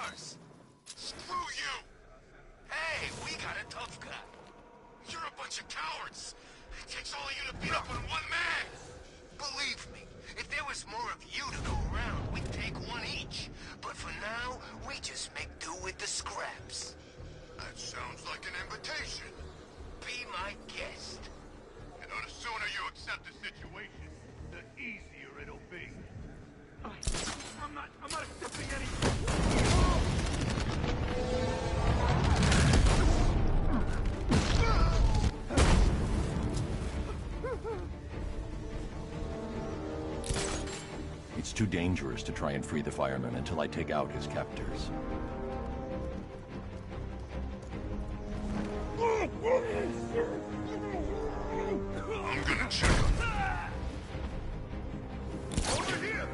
ours! Screw you! Hey, we got a tough guy. You're a bunch of cowards. It takes all of you to beat up on one man. Believe me, if there was more of you to go around, we'd take one each. But for now, we just make do with the scraps. That sounds like an invitation. Be my guest. You know, the sooner you accept the situation, the easier it'll be. I'm not accepting anything. It's too dangerous to try and free the fireman until I take out his captors. I'm gonna check him. Over here!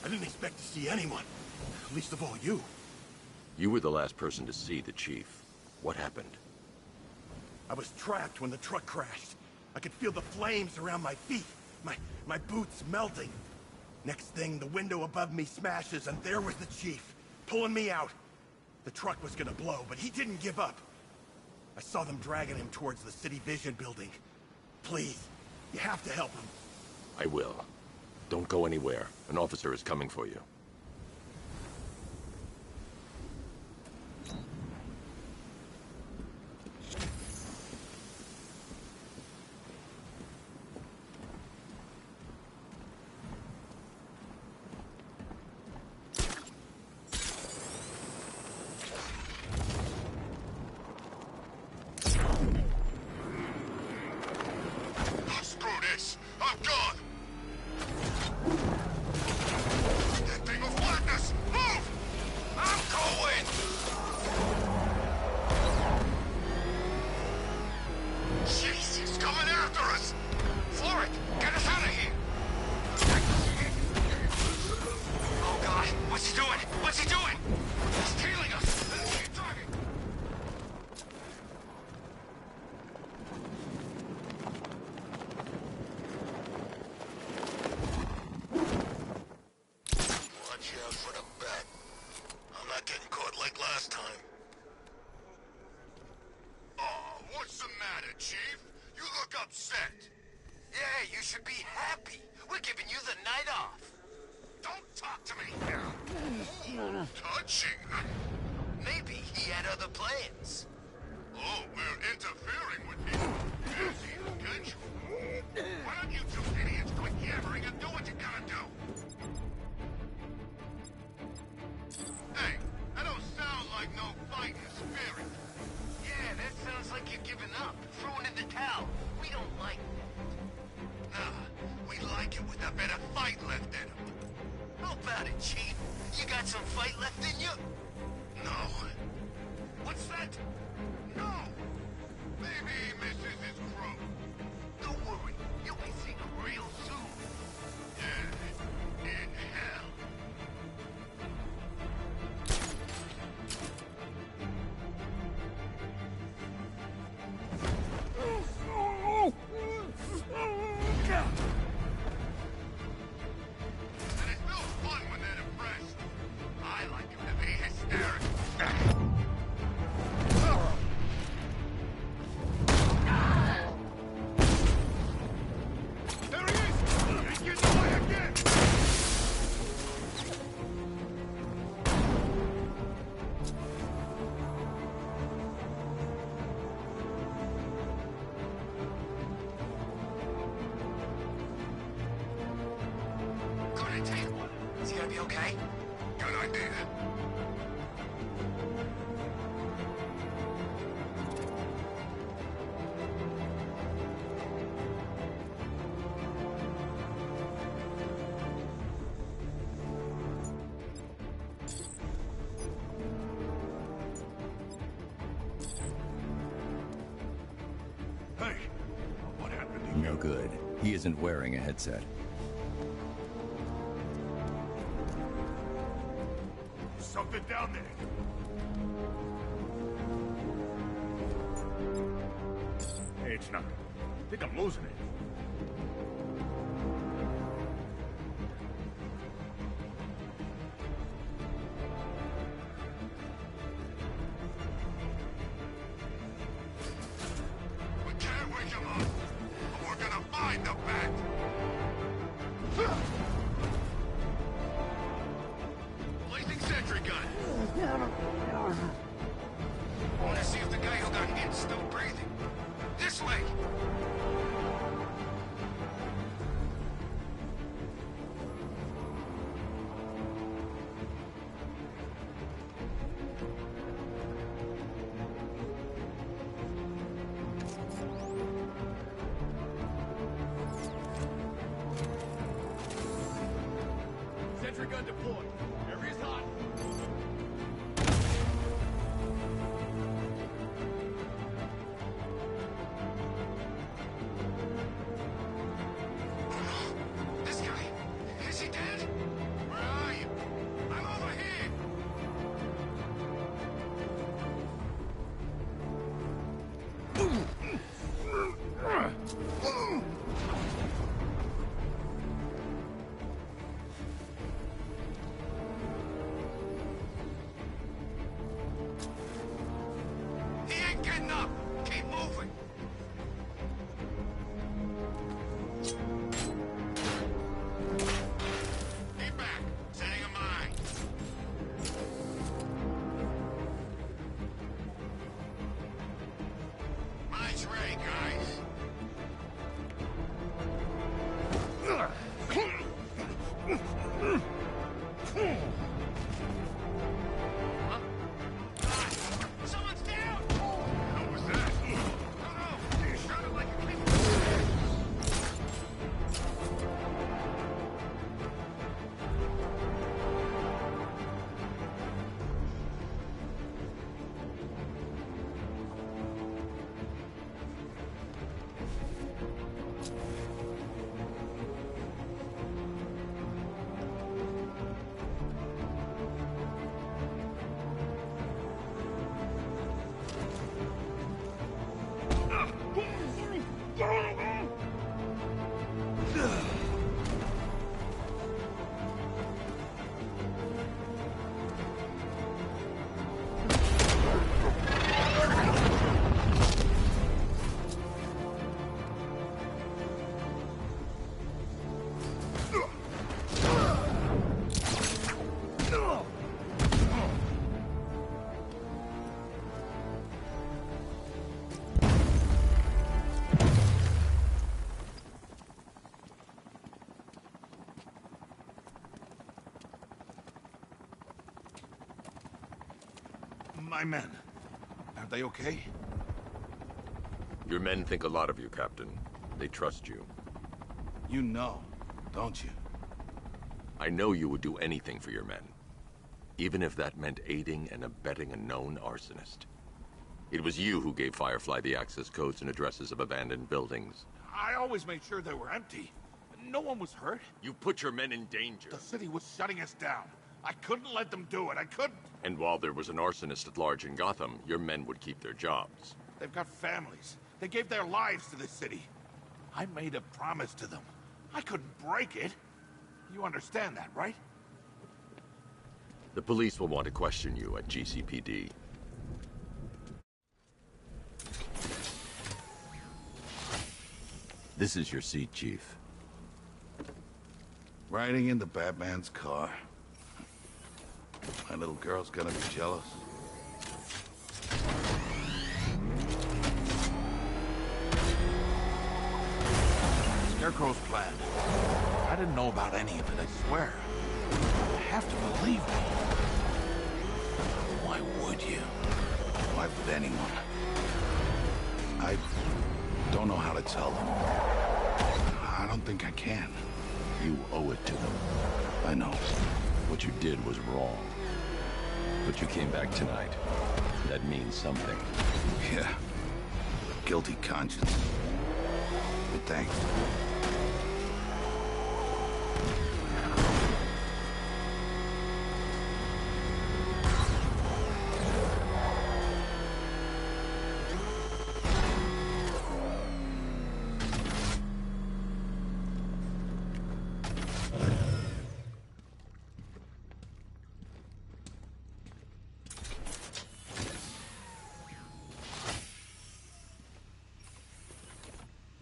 I didn't expect to see anyone. Least of all you. You were the last person to see the chief. What happened? I was trapped when the truck crashed. I could feel the flames around my feet. My boots melting. Next thing, the window above me smashes, and there was the chief, pulling me out. The truck was gonna blow, but he didn't give up. I saw them dragging him towards the City Vision building. Please, you have to help him. I will. Don't go anywhere. An officer is coming for you. Screw this! I'm gone! That thing will flatten us! Move! I'm going! Jeez, he's coming after us! Floor it! Get us out of here! Oh God, what's he doing? What's he doing? He's tailing us! Keep driving! Watch out for the bat. I'm not getting caught like last time. Oh, what's the matter, Chief? You look upset. Yeah, you should be happy. We're giving you the night off. Don't talk to me. Touching. Maybe he had other plans. Oh, we're interfering with him. Yes, he's potential. Why don't you two idiots quit yammering and do what you gotta do? Hey, that don't sound like no fighting spirit. Yeah, that sounds like you're giving up, throwing in the towel. We don't like that. Nah, we like it with a bit of fight left in him. How about it, Chief? You got some fight left in you? No. What's that? No! Maybe he misses his crow. Don't worry, you'll be seeing him real soon. Yeah, in hell. And it's no fun when they're depressed. I like him to be hysterical. There he is! He's getting away again! Good idea. Is he gonna be okay? Good idea. No good. He isn't wearing a headset. Something down there. Hey, it's nothing. I think I'm losing it. We can't wake him up. But we're gonna find the bat. Blazing sentry gun. I want to see if the guy who got hit is still breathing. This way. Sentry gun deployed. Area's hot. This guy, is he dead? Where are you? I'm over here. He ain't getting up. Keep moving. Keep back. Setting a mine. Mine's ready, guys. Huh? Someone's down! What was that? I don't know. It sounded like a kid. My men. Are they okay? Your men think a lot of you, Captain. They trust you. You know, don't you? I know you would do anything for your men. Even if that meant aiding and abetting a known arsonist. It was you who gave Firefly the access codes and addresses of abandoned buildings. I always made sure they were empty. No one was hurt. You put your men in danger. The city was shutting us down. I couldn't let them do it. I couldn't. And while there was an arsonist at large in Gotham, your men would keep their jobs. They've got families. They gave their lives to this city. I made a promise to them. I couldn't break it. You understand that, right? The police will want to question you at GCPD. This is your seat, Chief. Riding in the Batman's car. My little girl's gonna be jealous. Scarecrow's plan. I didn't know about any of it, I swear. You have to believe me. Why would you? Why would anyone? I don't know how to tell them. I don't think I can. You owe it to them. I know. What you did was wrong. But you came back tonight. That means something. Yeah. Guilty conscience. But thanks.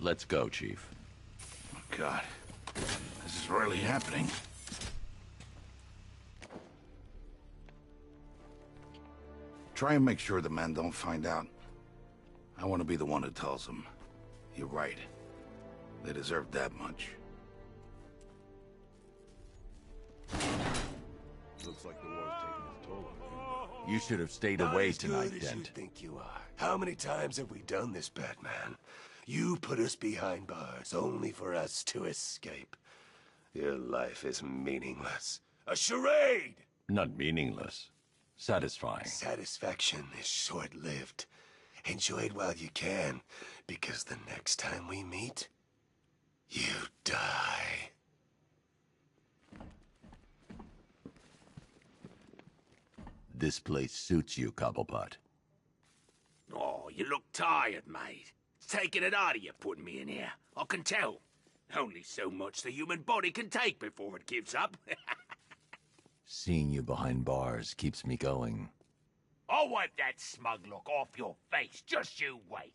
Let's go, Chief. Oh, God. This is really happening. Try and make sure the men don't find out. I want to be the one who tells them. You're right. They deserve that much. Looks like the war's taking its toll on you. You should have stayed Not away as tonight, good as you Dent. think you are. How many times have we done this, Batman? You put us behind bars only for us to escape. Your life is meaningless. A charade! Not meaningless. Satisfying. Satisfaction is short-lived. Enjoy it while you can, because the next time we meet, you die. This place suits you, Cobblepot. Oh, you look tired, mate. It's taking it out of you putting me in here. I can tell. Only so much the human body can take before it gives up. Seeing you behind bars keeps me going. I'll wipe that smug look off your face. Just you wait.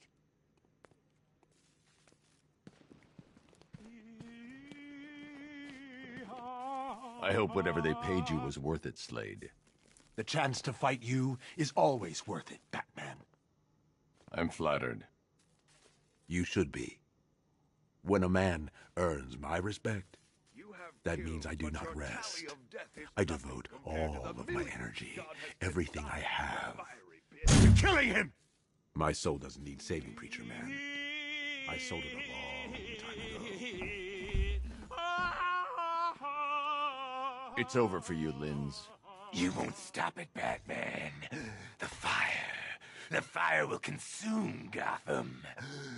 I hope whatever they paid you was worth it, Slade. The chance to fight you is always worth it, Batman. I'm flattered. You should be. When a man earns my respect, that means I do not rest. I devote all of my energy, everything I have, to killing him! My soul doesn't need saving, Preacher Man. I sold it a long time ago. It's over for you, Linz. You won't stop it, Batman. The fire will consume Gotham.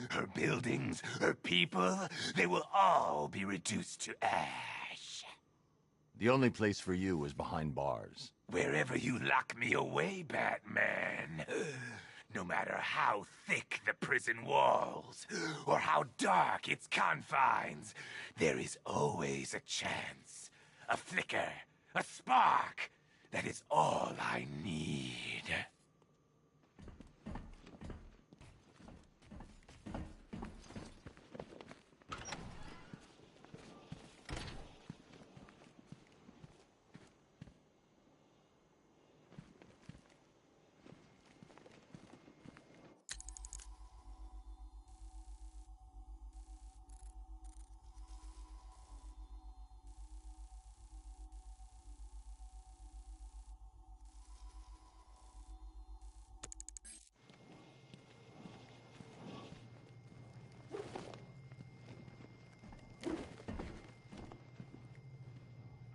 Her buildings, her people, they will all be reduced to ash. The only place for you is behind bars. Wherever you lock me away, Batman. No matter how thick the prison walls, or how dark its confines, there is always a chance, a flicker, a spark. That is all I need.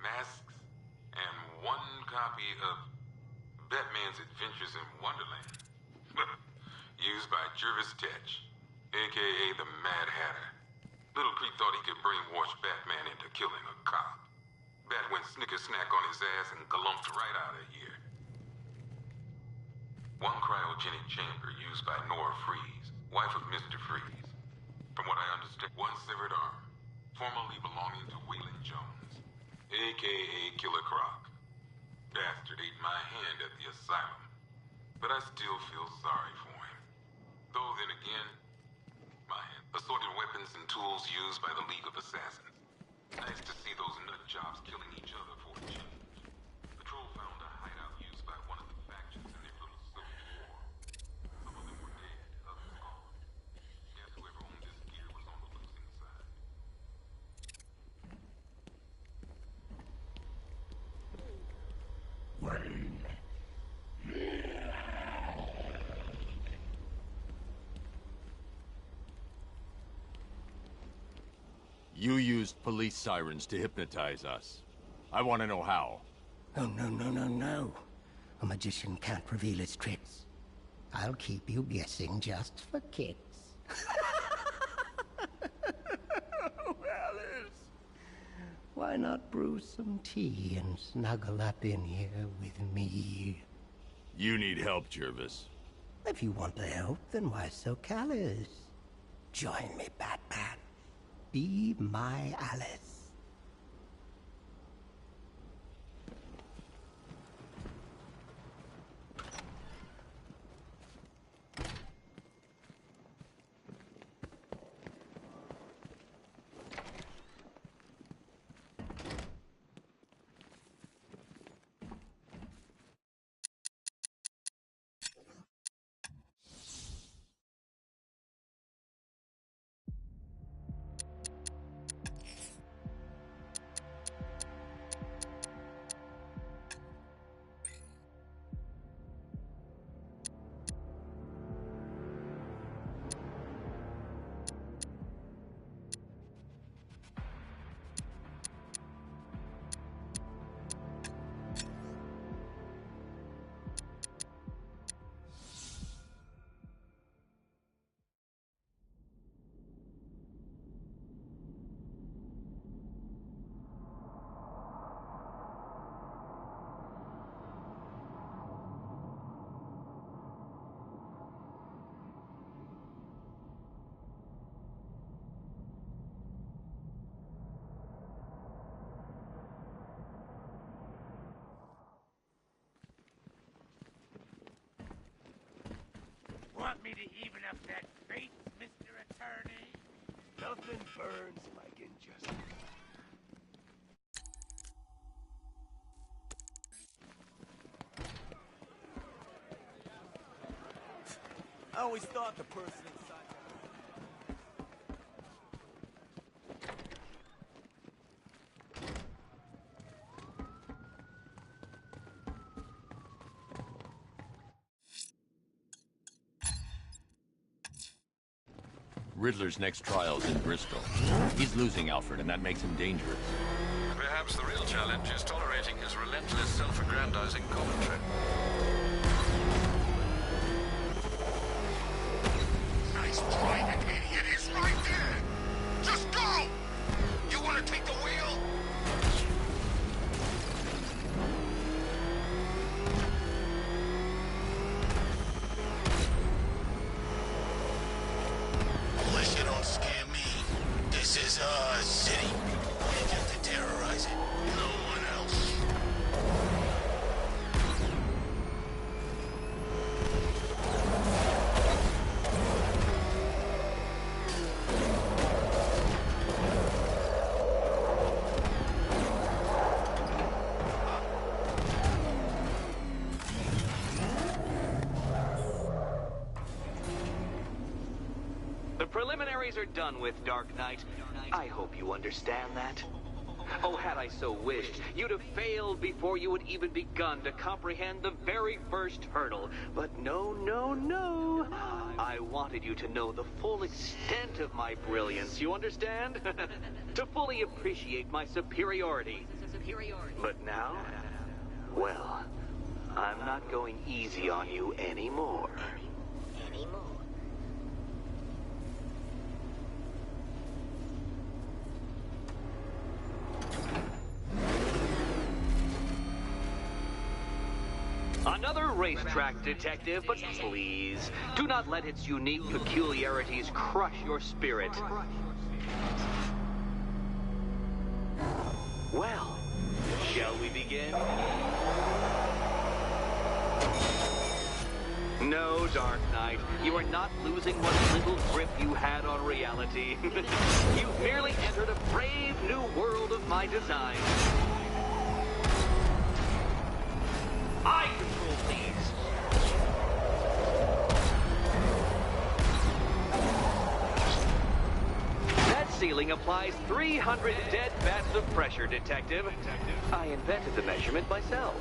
Masks and one copy of Batman's Adventures in Wonderland. Used by Jervis Tetch, a.k.a. the Mad Hatter. Little Creep thought he could brainwash Batman into killing a cop. Bat went snicker-snack on his ass and glumped right out of here. One cryogenic chamber used by Nora Freeze, wife of Mr. Freeze. From what I understand, one severed arm, formerly belonging to Waylon Jones, a.k.a. Killer Croc. Bastard ate my hand at the asylum, but I still feel sorry for him. Though then again, my assorted weapons and tools used by the League of Assassins. Nice to see those nut jobs killing each other for a change. Patrol found a hideout used by one of the factions in their little civil war. Some of them were dead, others gone. Guess whoever owned this gear was on the losing side. You used police sirens to hypnotize us. I want to know how. Oh, no. A magician can't reveal his tricks. I'll keep you guessing just for kicks. Why not brew some tea and snuggle up in here with me? You need help, Jervis. If you want the help, then why so callous? Join me, Batman. Be my Alice. Want me to even up that bait, Mr. Attorney? Nothing burns like injustice. I always thought the person inside... Riddler's next trial's in Bristol. He's losing Alfred, and that makes him dangerous. Perhaps the real challenge is tolerating his relentless self-aggrandizing commentary. Nice driving, idiot. He's right there. Just go. You want to take the wheel? Militia don't scare me. This is our city. We're just to terrorize it. No one else. The preliminaries are done with, Dark Knight. I hope you understand that. Oh, had I so wished, you'd have failed before you had even begun to comprehend the very first hurdle. But no, no, no. I wanted you to know the full extent of my brilliance, you understand? To fully appreciate my superiority. But now, well, I'm not going easy on you anymore. Another racetrack detective, but please, do not let its unique peculiarities crush your spirit. Well, shall we begin? No, Dark Knight, you are not losing what little grip you had on reality. You've merely entered a brave new world of my design. I control these. That ceiling applies 300 dead bats of pressure, Detective. I invented the measurement myself.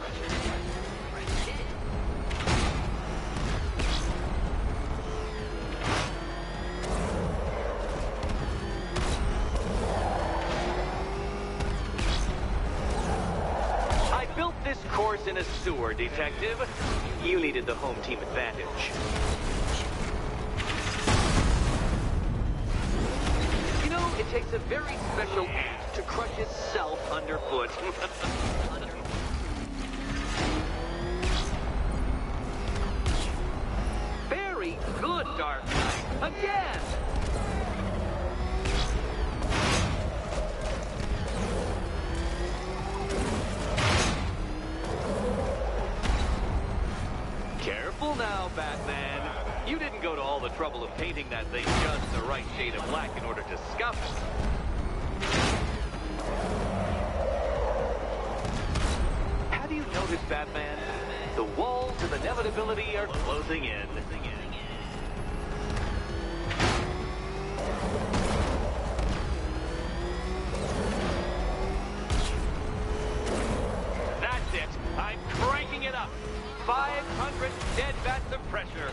Course in a sewer, Detective. You needed the home team advantage. You know, it takes a very special ant to to crush itself underfoot. Very good, Dark Knight. Again! Careful now, Batman. You didn't go to all the trouble of painting that thing just the right shade of black in order to scuff it. Have you noticed, Batman? The walls of inevitability are closing in. That's it. I'm cranking it up. 500 dead bats of pressure.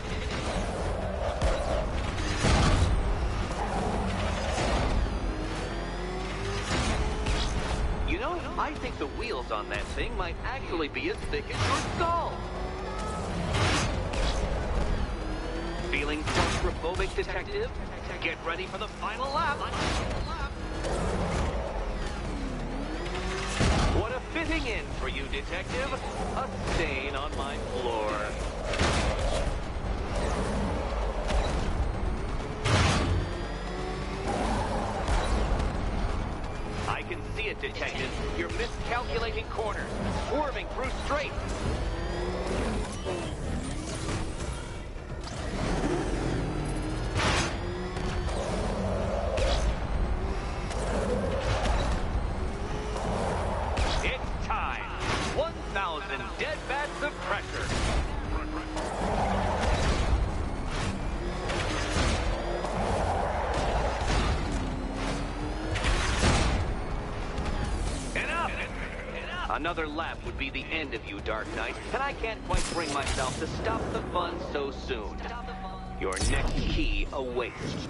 You know, I think the wheels on that thing might actually be as thick as your skull. Feeling claustrophobic, Detective? Get ready for the final lap. What a fitting end for you, Detective. A stain on my floor. I can see it, Detective. You're miscalculating corners, swerving through straights. It's time. 1,000 dead bats of pressure. Another lap would be the end of you, Dark Knight, and I can't quite bring myself to stop the fun so soon. Your next key awaits.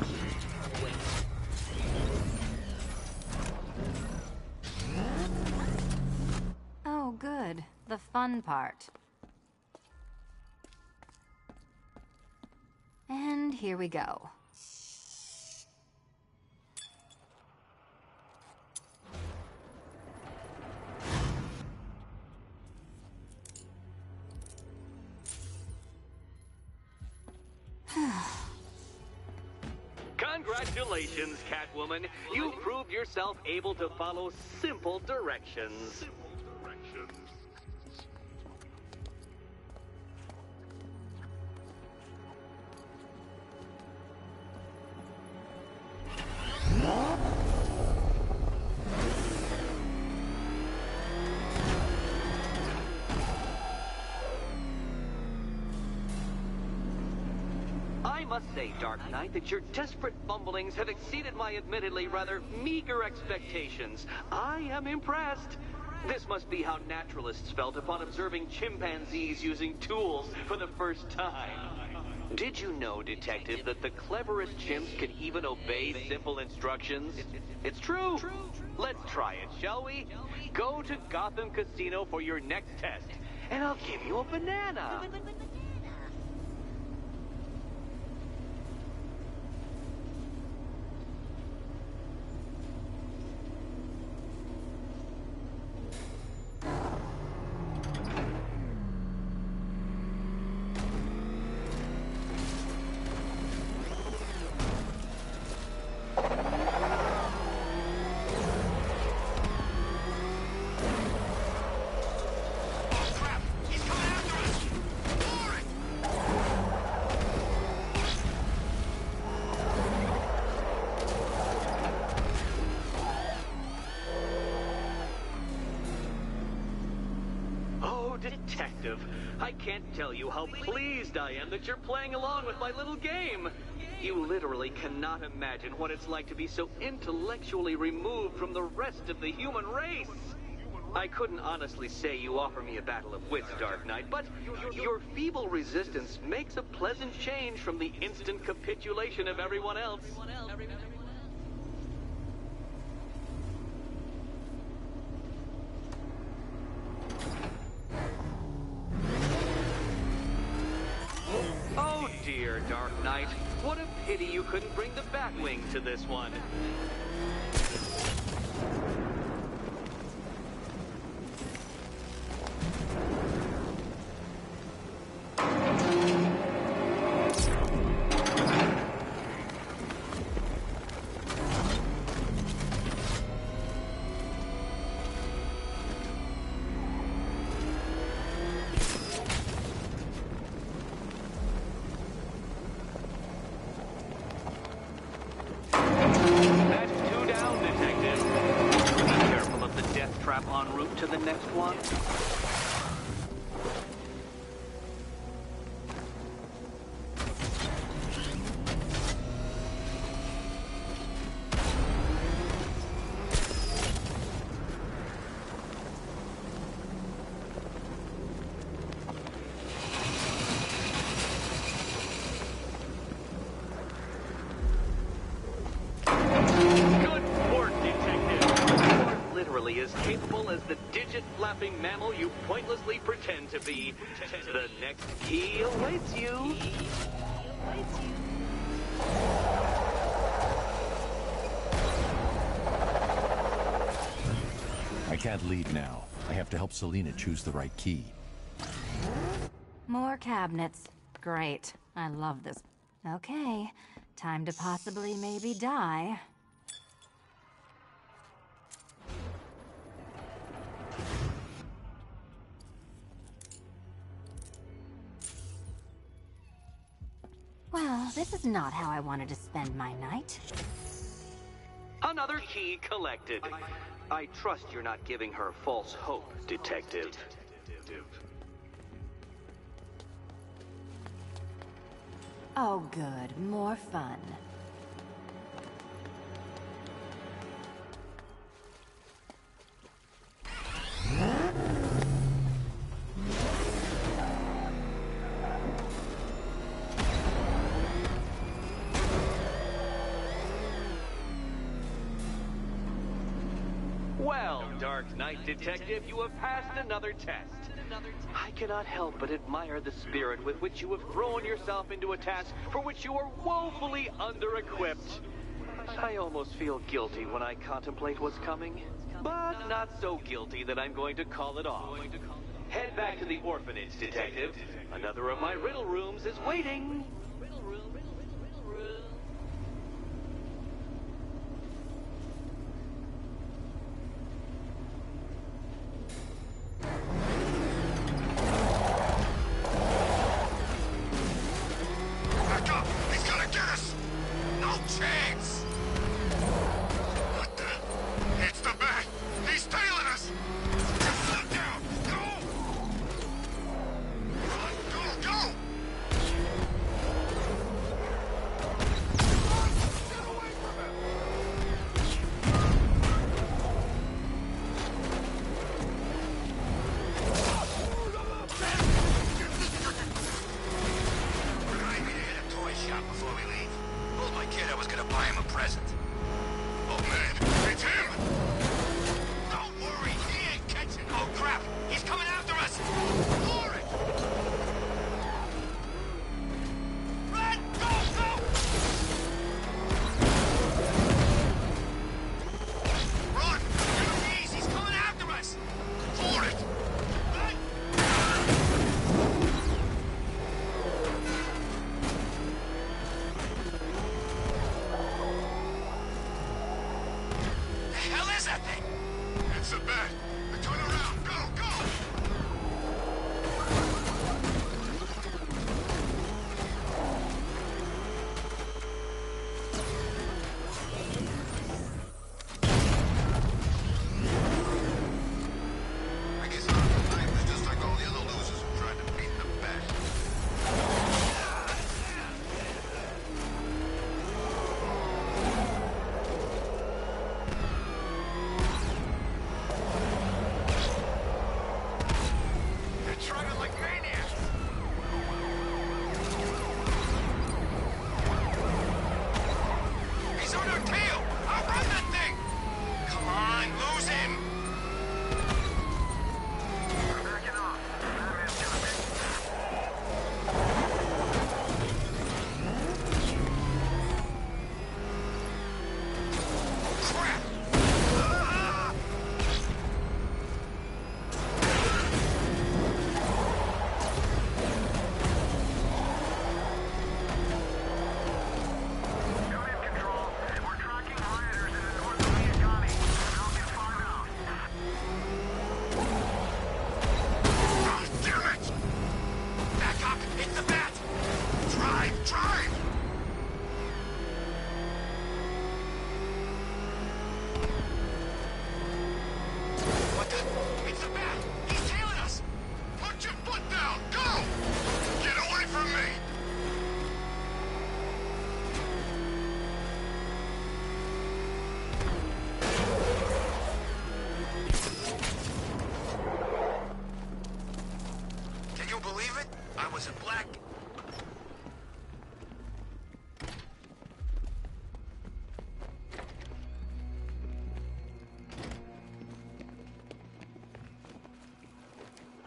Oh, good. The fun part. And here we go. Congratulations, Catwoman. You proved yourself able to follow simple directions. I must say, Dark Knight, that your desperate fumblings have exceeded my admittedly rather meager expectations. I am impressed. This must be how naturalists felt upon observing chimpanzees using tools for the first time. Did you know, Detective, that the cleverest chimps can even obey simple instructions? It's true. Let's try it, shall we? Go to Gotham Casino for your next test, and I'll give you a banana. Detective, I can't tell you how pleased I am that you're playing along with my little game. You literally cannot imagine what it's like to be so intellectually removed from the rest of the human race. I couldn't honestly say you offer me a battle of wits, Dark Knight, but your feeble resistance makes a pleasant change from the instant capitulation of everyone else. Oh dear, Dark Knight. What a pity you couldn't bring the Batwing to this one. trap en route to the next one? As capable as the digit-flapping mammal you pointlessly pretend to be. The next key awaits you. I can't leave now. I have to help Selina choose the right key. More cabinets. Great. I love this. Okay. Time to possibly maybe die. Well, this is not how I wanted to spend my night. Another key collected. I trust you're not giving her false hope, Detective. Oh, good. More fun. Well, Dark Knight Detective, you have passed another test. I cannot help but admire the spirit with which you have thrown yourself into a task for which you are woefully under-equipped. I almost feel guilty when I contemplate what's coming, but not so guilty that I'm going to call it off. Head back to the orphanage, Detective. Another of my riddle rooms is waiting. Back up! He's gonna get us! No chance! What the? It's the bat! He's tailing us! Slow down! Go! Run! Go! Go! Get away from him! Remind me to hit a toy shop before we leave. Told my kid I was gonna buy him a present. Oh man, it's him! Don't worry, he ain't catching. Oh crap, he's coming after us! For it! Run! Go! Go! Run! Jeez, he's coming after us! For it! Run!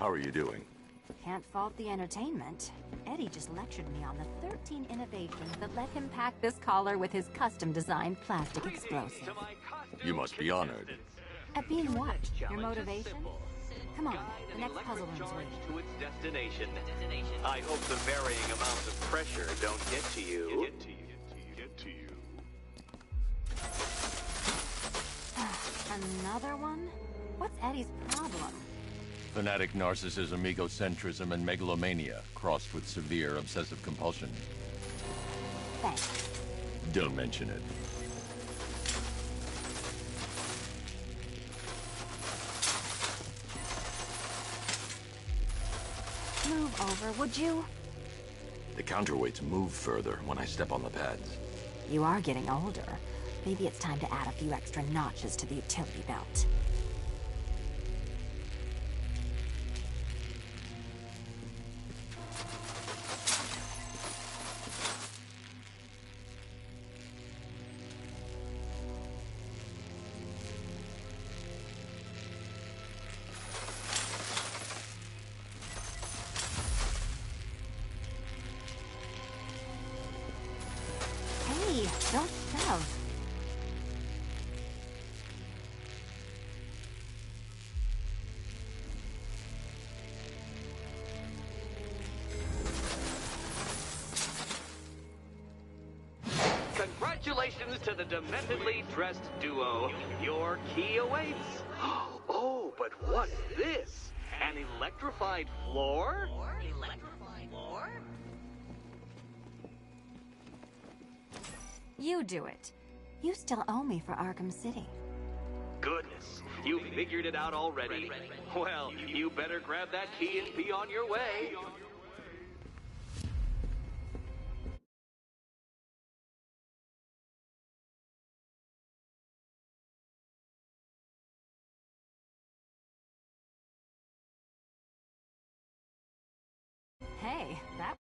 How are you doing? Can't fault the entertainment. Eddie just lectured me on the 13 innovations that let him pack this collar with his custom-designed plastic explosive. You must be honored. At being what? Your motivation? Come on, the next puzzle room's waiting. To its destination. I hope the varying amounts of pressure don't get to you. Another one? What's Eddie's problem? Fanatic narcissism, egocentrism, and megalomania, crossed with severe obsessive compulsion. Thanks. Don't mention it. Move over, would you? The counterweights move further when I step on the pads. You are getting older. Maybe it's time to add a few extra notches to the utility belt. Hey, don't shove. Congratulations to the dementedly dressed duo. Your key awaits. Oh, but what's this? An electrified floor? You do it. You still owe me for Arkham City. Goodness, you figured it out already. Well, you better grab that key and be on your way. Hey, that...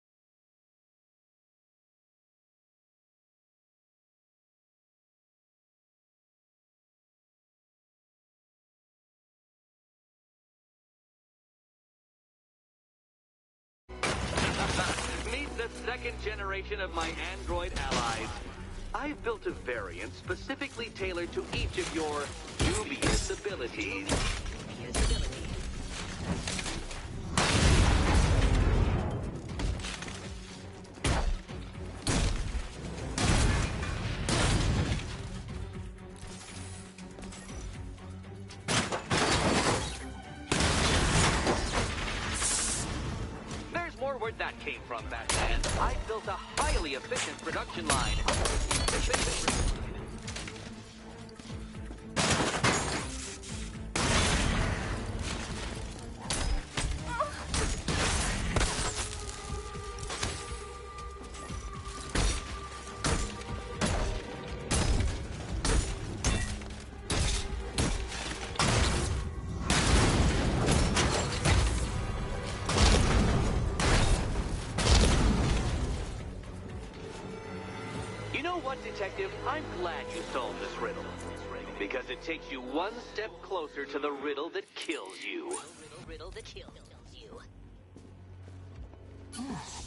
Meet the second generation of my android allies. I've built a variant specifically tailored to each of your dubious abilities. Where'd that came from, Batman? I built a highly efficient production line. You know what, Detective? I'm glad you solved this riddle. Because it takes you one step closer to the riddle that kills you.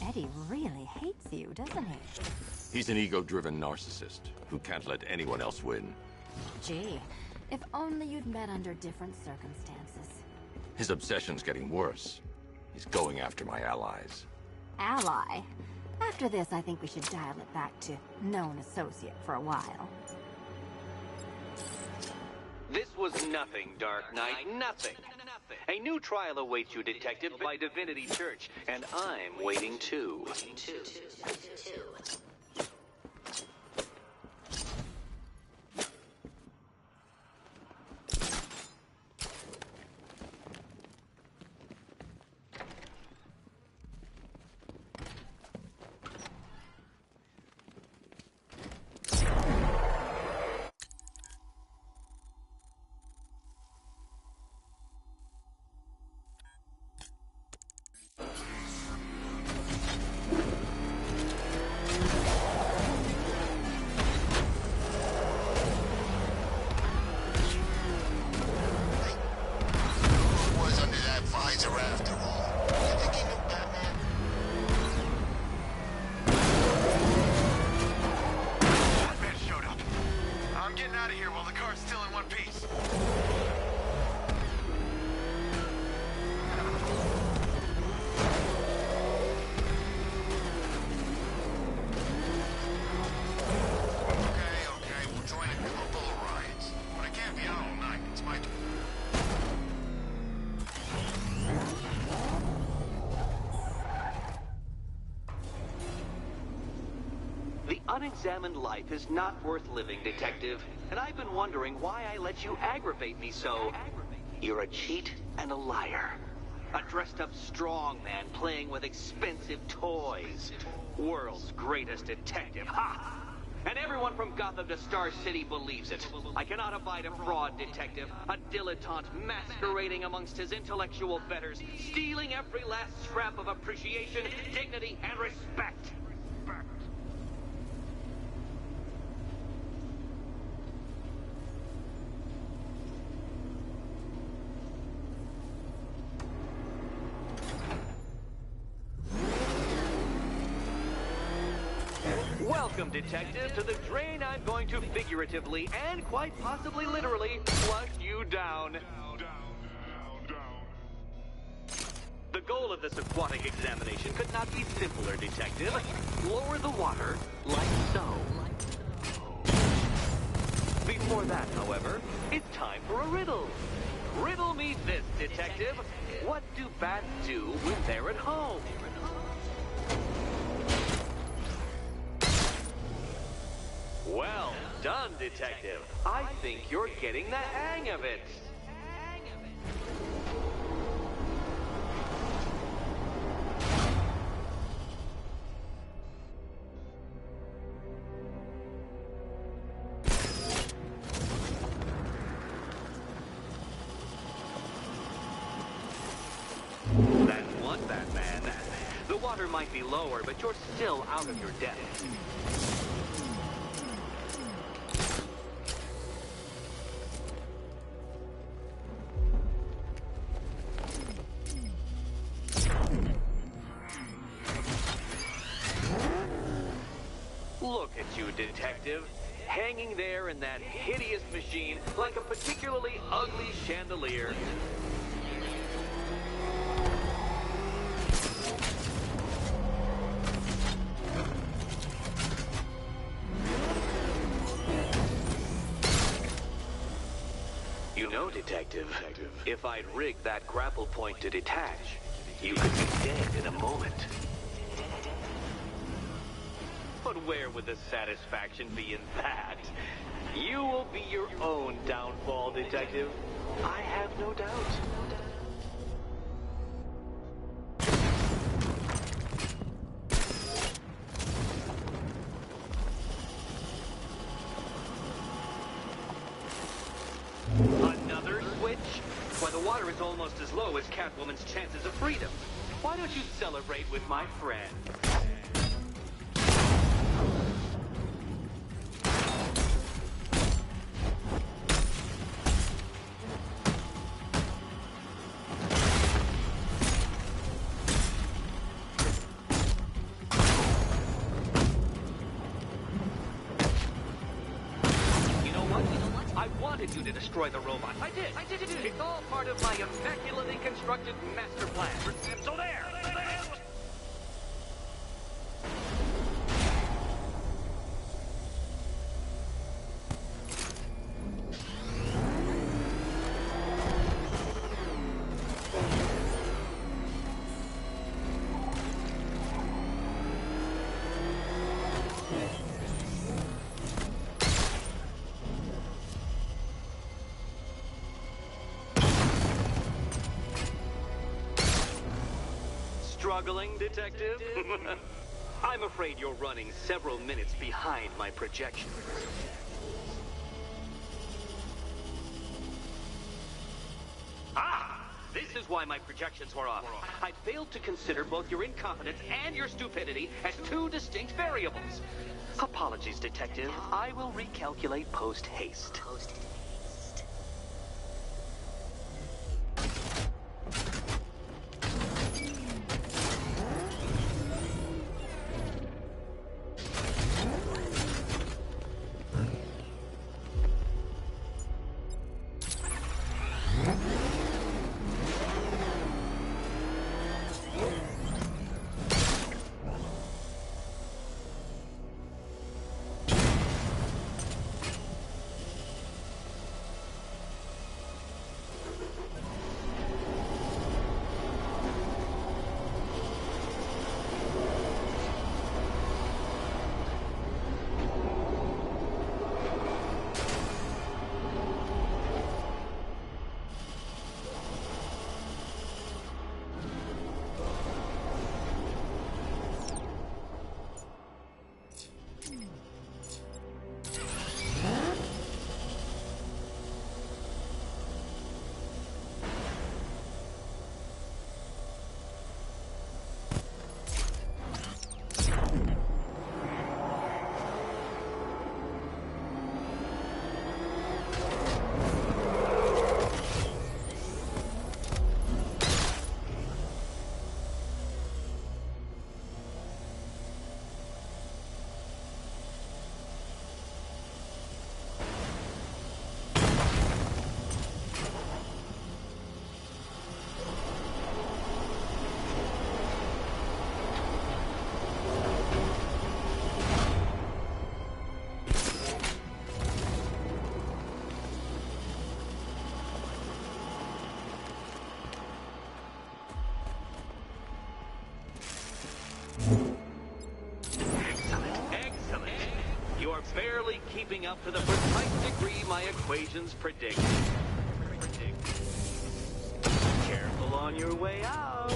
Eddie really hates you, doesn't he? He's an ego-driven narcissist who can't let anyone else win. Gee, if only you'd met under different circumstances. His obsession's getting worse. He's going after my allies. Ally? After this, I think we should dial it back to known associate for a while. This was nothing, Dark Knight, nothing. A new trial awaits you, Detective, by Divinity Church, and I'm waiting too. The unexamined life is not worth living, Detective. And I've been wondering why I let you aggravate me so. You're a cheat and a liar. A dressed-up strongman playing with expensive toys. World's greatest detective, ha! And everyone from Gotham to Star City believes it. I cannot abide a fraud, Detective. A dilettante masquerading amongst his intellectual betters, stealing every last scrap of appreciation, dignity, and respect. Welcome, Detective, to the drain I'm going to figuratively and quite possibly literally flush you down. The goal of this aquatic examination could not be simpler, Detective. Lower the water like so. Before that, however, it's time for a riddle. Riddle me this, Detective. What do bats do when they're at home? Well done, Detective. I think you're getting the hang of it. That's one, Batman. The water might be lower, but you're still out of your depth. Look at you, Detective. Hanging there in that hideous machine like a particularly ugly chandelier. You know, Detective, if I'd rigged that grapple point to detach, you could be dead in a moment. But where would the satisfaction be in that? You will be your own downfall, Detective. I have no doubt. Another switch? Why, the water is almost as low as Catwoman's chances of freedom. Why don't you celebrate with my friend? You to destroy the robot. I did. It's all part of my immaculately constructed master plan. So there. Struggling, Detective? I'm afraid you're running several minutes behind my projections. Ah! This is why my projections were off. I failed to consider both your incompetence and your stupidity as two distinct variables. Apologies, Detective. I will recalculate post-haste. keeping up to the precise degree my equations predict. Careful on your way out.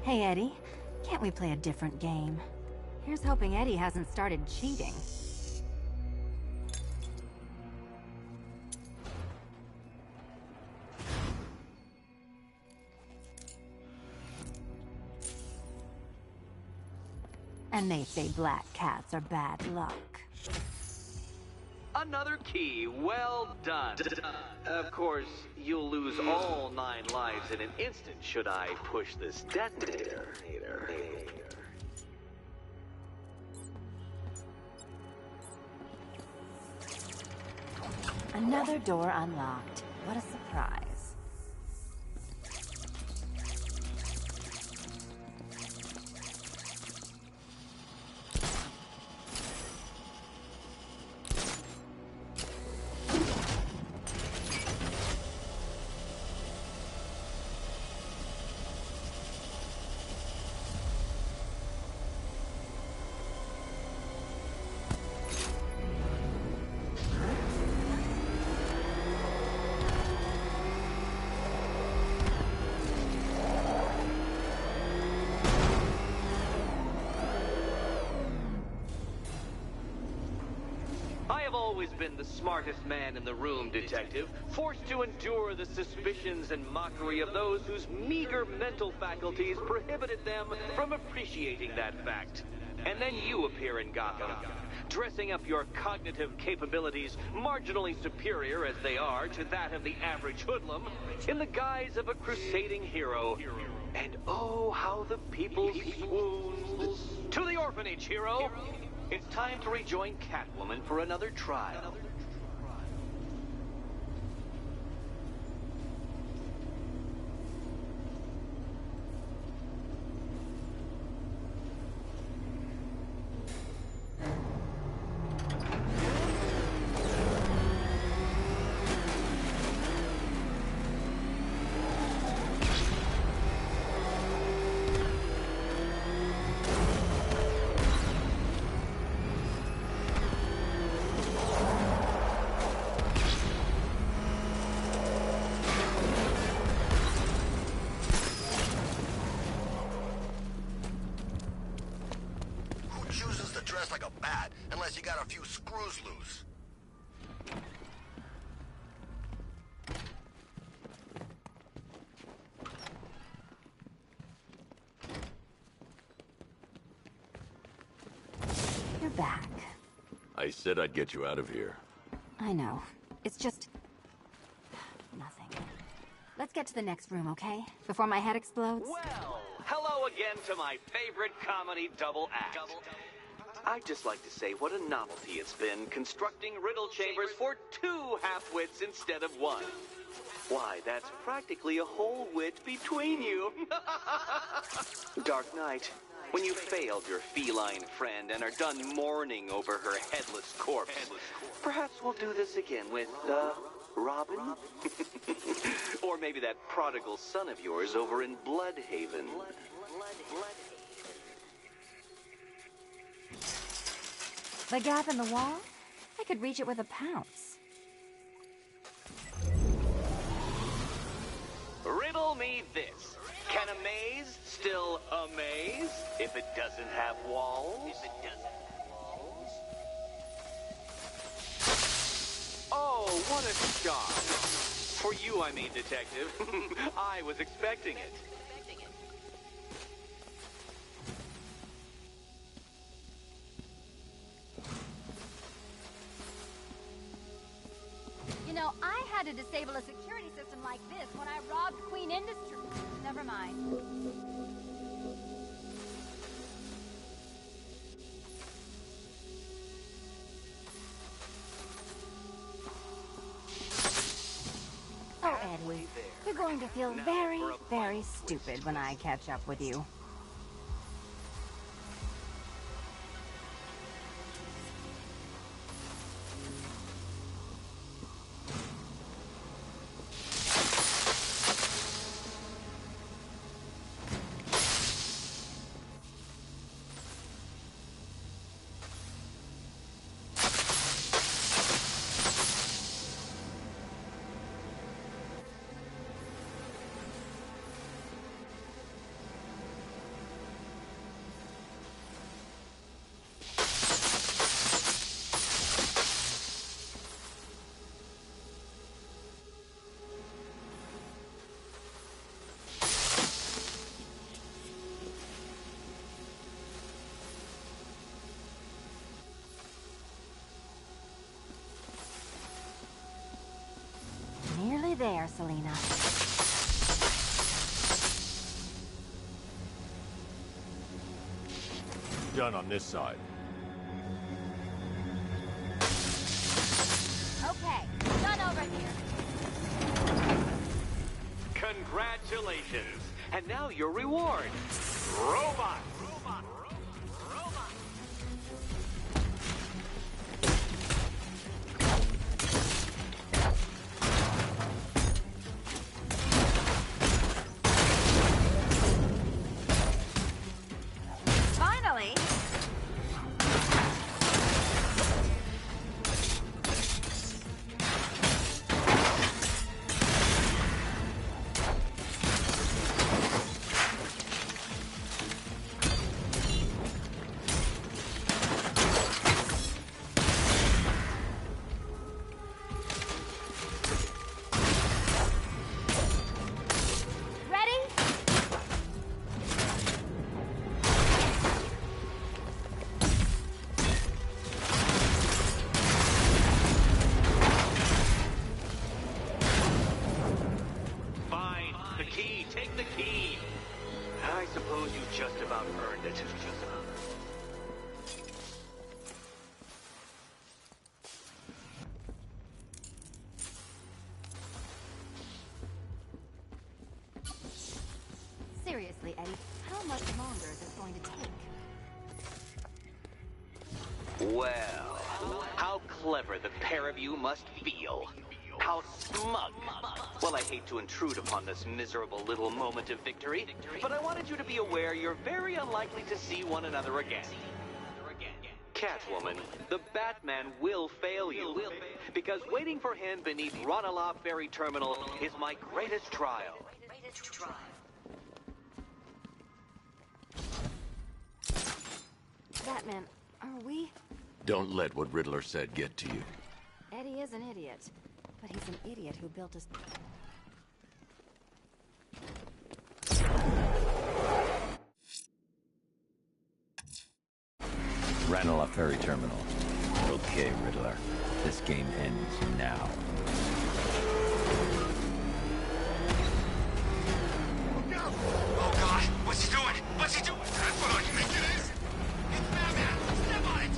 Hey, Eddie. Can't we play a different game? Here's hoping Eddie hasn't started cheating. And they say black cats are bad luck. Another key, well done. Of course, you'll lose all 9 lives in an instant should I push this detonator. Another door unlocked. What a surprise. Always been the smartest man in the room, Detective, forced to endure the suspicions and mockery of those whose meager mental faculties prohibited them from appreciating that fact. And then you appear in Gotham, dressing up your cognitive capabilities, marginally superior as they are to that of the average hoodlum, in the guise of a crusading hero. And oh, how the people swooned. To the orphanage, hero! It's time to rejoin Catwoman for another trial. Like a bat, unless you got a few screws loose. You're back. I said I'd get you out of here. I know. It's just... nothing. Let's get to the next room, okay? Before my head explodes? Well, hello again to my favorite comedy double act. I'd just like to say what a novelty it's been constructing riddle chambers for 2 half-wits instead of 1. Why, that's practically a whole wit between you. Dark Knight, when you failed your feline friend and are done mourning over her headless corpse, perhaps we'll do this again with, Robin? Or maybe that prodigal son of yours over in Bloodhaven. The gap in the wall? I could reach it with a pounce. Riddle me this. Can a maze still amaze if it doesn't have walls? Oh, what a shock. For you, I mean, Detective. I was expecting it. You know, I had to disable a security system like this when I robbed Queen Industries. Never mind. Oh, Eddie, you're going to feel very, very stupid when I catch up with you. there, Selena. Done on this side. Okay, done over here. Congratulations. And now your reward. Robot. Finally. Seriously, Eddie, how much longer is it going to take? Well, how clever the pair of you must feel. How smug. Well, I hate to intrude upon this miserable little moment of victory, but I wanted you to be aware you're very unlikely to see one another again. Catwoman, the Batman will fail you, because waiting for him beneath Ranelagh Ferry Terminal is my greatest trial. Batman, are we? Don't let what Riddler said get to you. Eddie is an idiot, but he's an idiot who built us. Ranelagh Ferry Terminal. Okay, Riddler. This game ends now. Oh God! What's he doing? What's he doing? That's what I think it is! It's Batman! Step on it!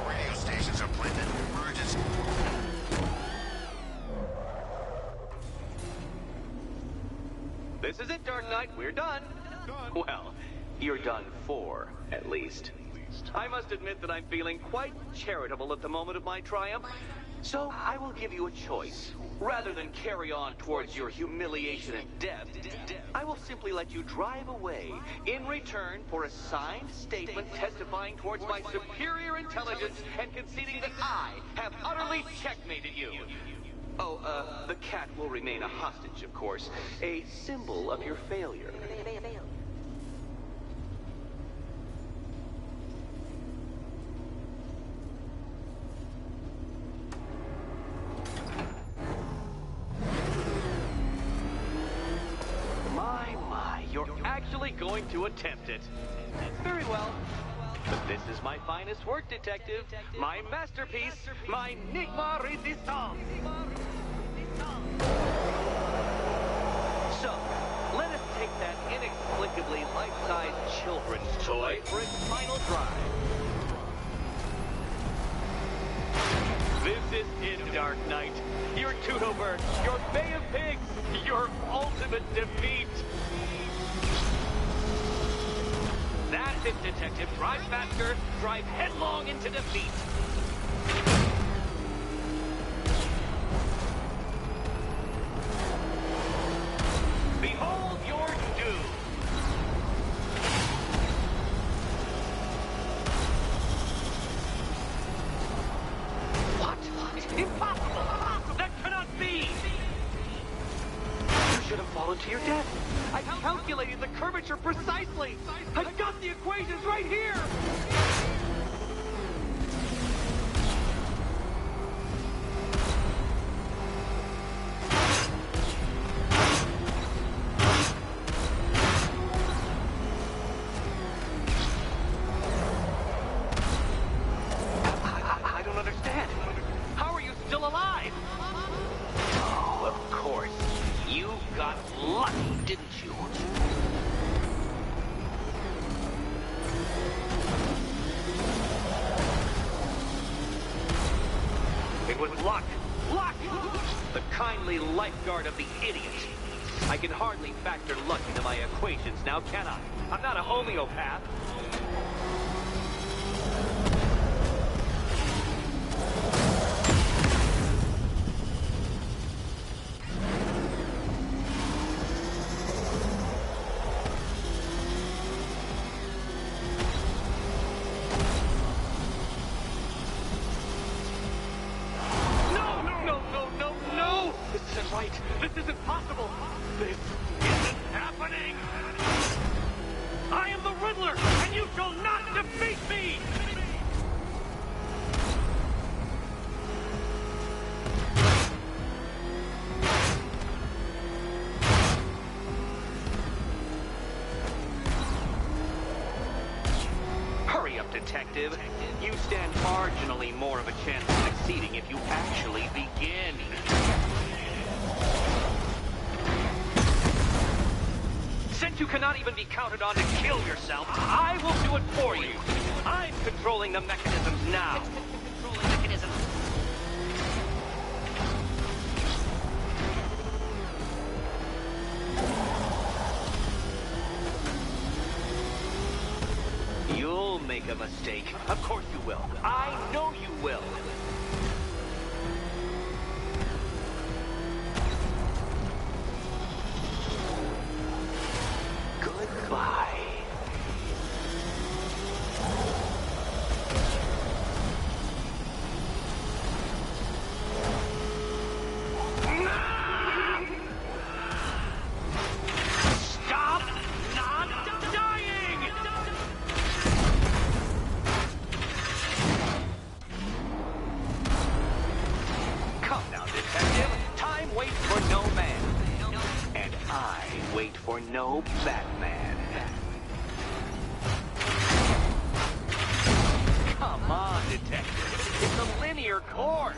Radio stations are blended. Emergency. This is it, Dark Knight. We're done. Well, you're done for, at least. I must admit that I'm feeling quite charitable at the moment of my triumph. So I will give you a choice. Rather than carry on towards your humiliation and death, I will simply let you drive away in return for a signed statement testifying towards my superior intelligence and conceding that I have utterly checkmated you. Oh, the cat will remain a hostage, of course. A symbol of your failure. My, you're actually going to attempt it. Very well. But this is my finest work, Detective. My masterpiece, my Enigma Resistance. So, let us take that inexplicably life-sized children's toy for its final drive. This is it, Dark Knight. Your Toodlebird, your Bay of Pigs, your ultimate defeat. That's it, Detective. Drive faster, drive headlong into defeat. Behold your doom. What? Impossible! That cannot be! You should have fallen to your death. I calculated the curvature precisely. I've got the equations right here. kindly lifeguard of the idiot. I can hardly factor luck into my equations now, can I? I'm not a homeopath. This isn't possible! This isn't happening! I am the Riddler, and you shall not defeat me! Hurry up, detective. You stand marginally more of a chance of succeeding if you actually begin. Since you cannot even be counted on to kill yourself, I will do it for you. I'm controlling the mechanisms now. You'll make a mistake. Of course you will. I know you will. Goodbye. Stop not dying! Come now, detective. Time waits for no man. And I wait for no Batman. Come on, detective. It's a linear course.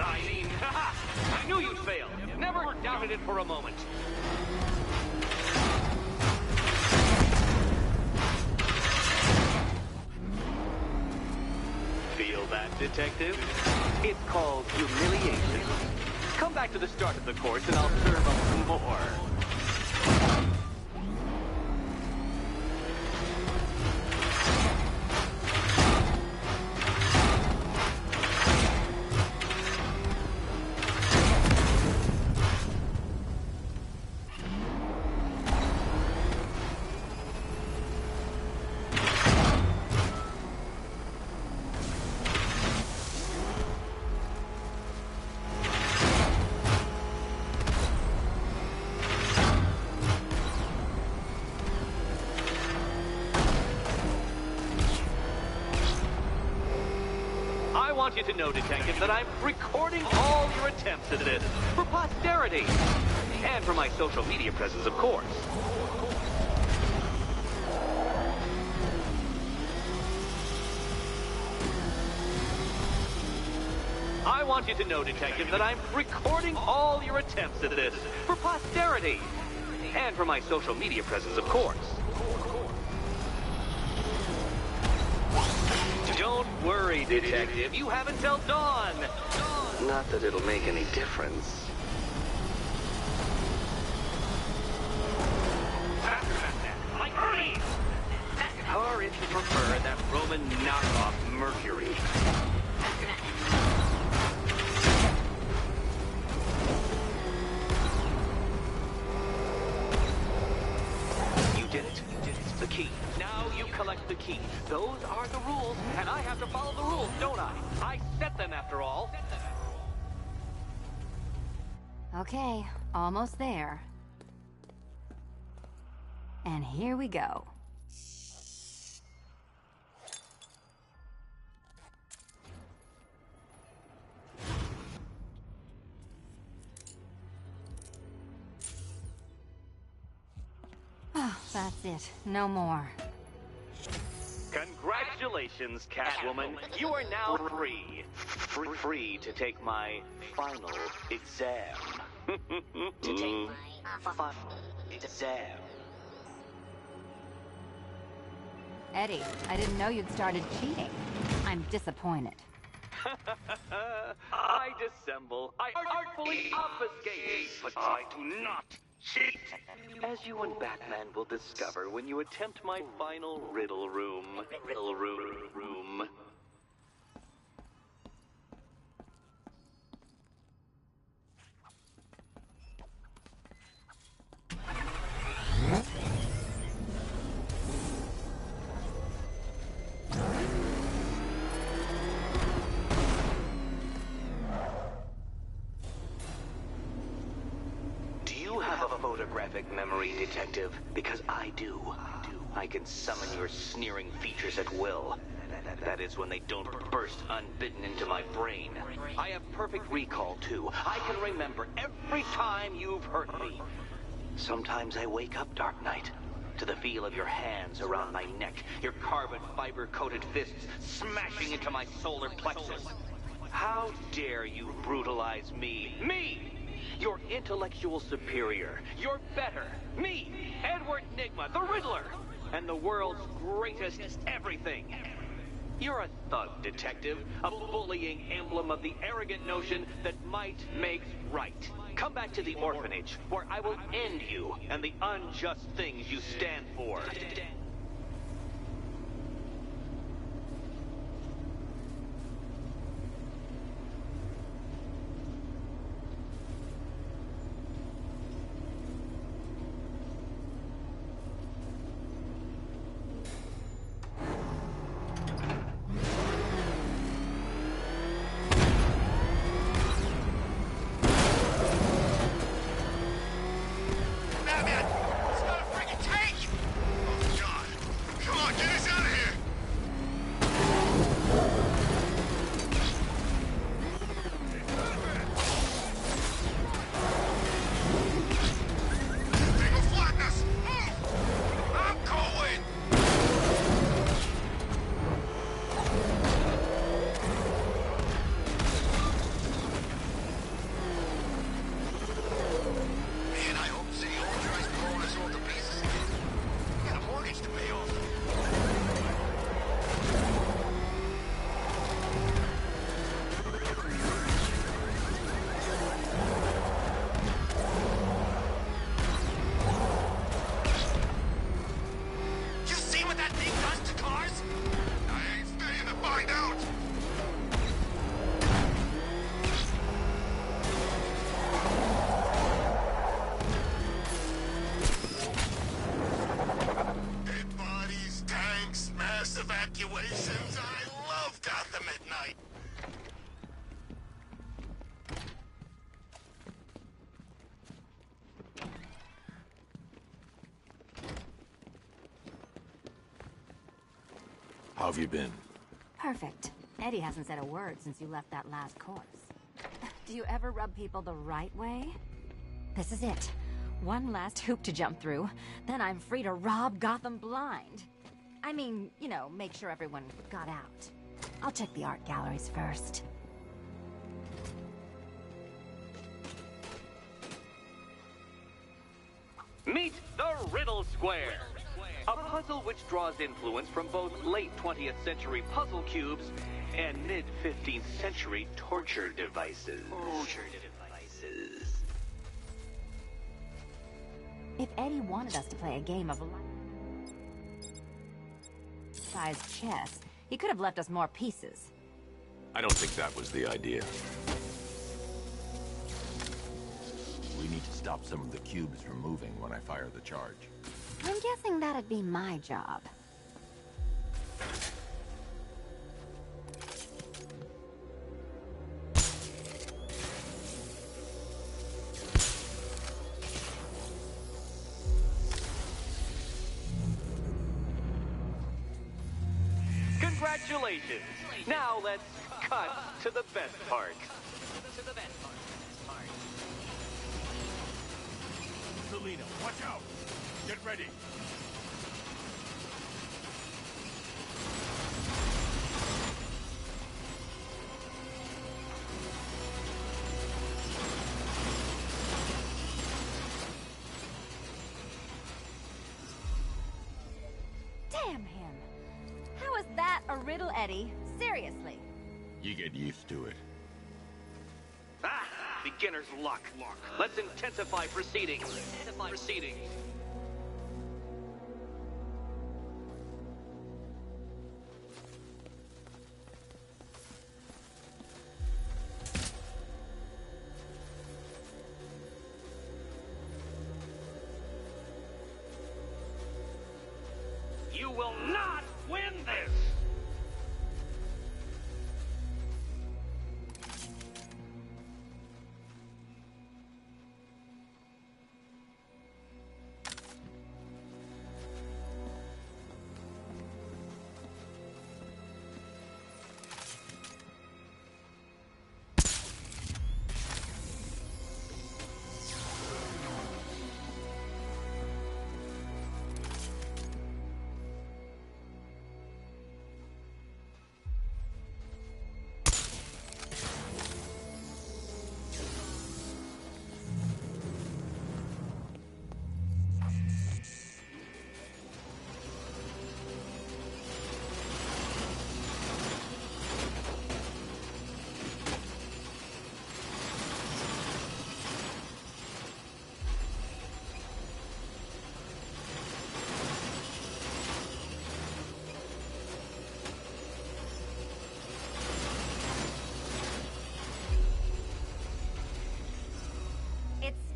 I mean, I knew you'd fail. Never doubted it for a moment. Feel that, detective? It's called humiliation. Come back to the start of the course and I'll serve up some more. I want you to know, detective, that I'm recording all your attempts at this for posterity. And for my social media presence, of course. I want you to know, detective, that I'm recording all your attempts at this for posterity. And for my social media presence, of course. Don't worry, detective. You have until dawn. Not that it'll make any difference. Like Hermes! Or if you prefer, that Roman knockoff Mercury. You did it. The key. Now you collect the key. Those are the rules, and I have to follow the rules, don't I? I set them, after all. Okay, almost there. And here we go. Oh, that's it. No more. Congratulations, Catwoman. You are now free. Free to take my final exam. To take my final exam. Eddie, I didn't know you'd started cheating. I'm disappointed. I dissemble. I artfully obfuscate. But I do not cheat. As you and Batman will discover when you attempt my final riddle room. Riddle room. Photographic memory, Detective, because I do. I can summon your sneering features at will. That is when they don't burst unbidden into my brain. I have perfect recall, too. I can remember every time you've hurt me. Sometimes I wake up, Dark Knight, to the feel of your hands around my neck, your carbon fiber-coated fists smashing into my solar plexus. How dare you brutalize me? Me! Your intellectual superior. You're better. Me, Edward Nygma, the Riddler, and the world's greatest everything. You're a thug, Detective, a bullying emblem of the arrogant notion that might makes right. Come back to the orphanage, where I will end you and the unjust things you stand for. Evacuations. I love Gotham at night. How have you been? Perfect. Eddie hasn't said a word since you left that last course. Do you ever rub people the right way? This is it. One last hoop to jump through, then I'm free to rob Gotham blind. I mean, you know, make sure everyone got out. I'll check the art galleries first. Meet the Riddle Square, a puzzle which draws influence from both late 20th century puzzle cubes and mid-15th century torture devices. If Eddie wanted us to play a game of life-size chess, he could have left us more pieces. I don't think that was the idea. We need to stop some of the cubes from moving when I fire the charge. I'm guessing that'd be my job. Congratulations! Now let's cut to the best part. Selina, watch out! Get ready! Damn him! How is that a riddle, Eddie? Seriously. You get used to it. Ah! Beginner's luck. Let's intensify proceedings. You will not win this!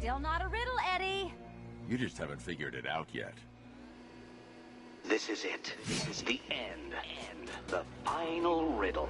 Still not a riddle, Eddie. You just haven't figured it out yet. This is it. This is the end. The final riddle.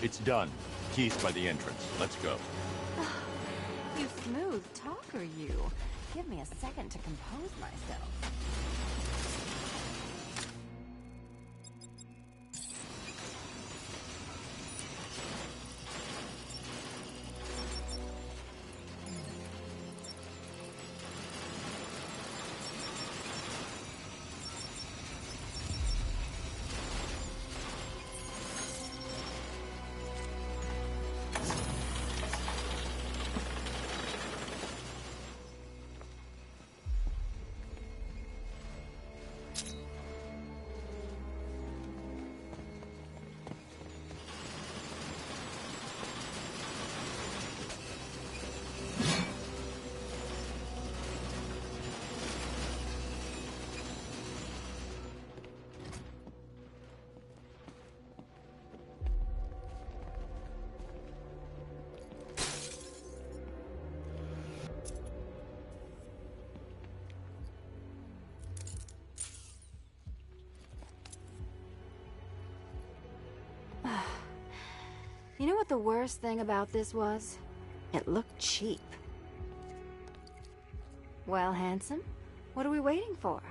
It's done. Keys by the entrance. Let's go. You smooth talker, you. Give me a second to compose myself. You know what the worst thing about this was? It looked cheap. Well, handsome, what are we waiting for?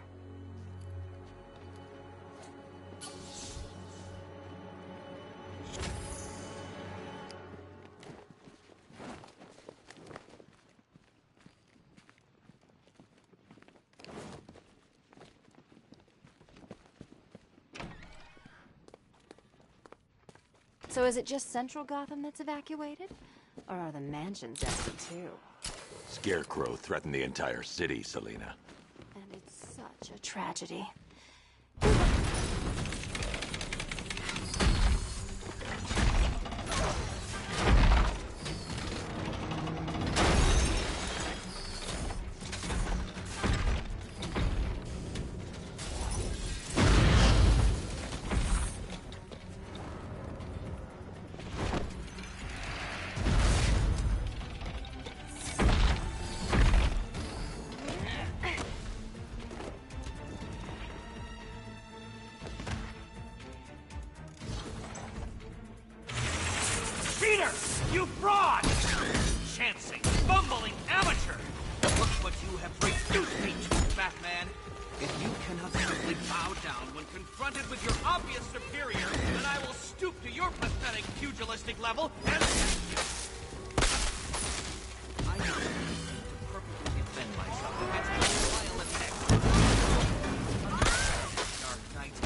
So is it just central Gotham that's evacuated? Or are the mansions empty too? Scarecrow threatened the entire city, Selina. And it's such a tragedy. Peter! You fraud! Chancing, bumbling amateur! Look what you have reduced me to, Batman! If you cannot simply bow down when confronted with your obvious superior, then I will stoop to your pathetic pugilistic level and... I need to perfectly defend myself against your violent act. Dark Knight,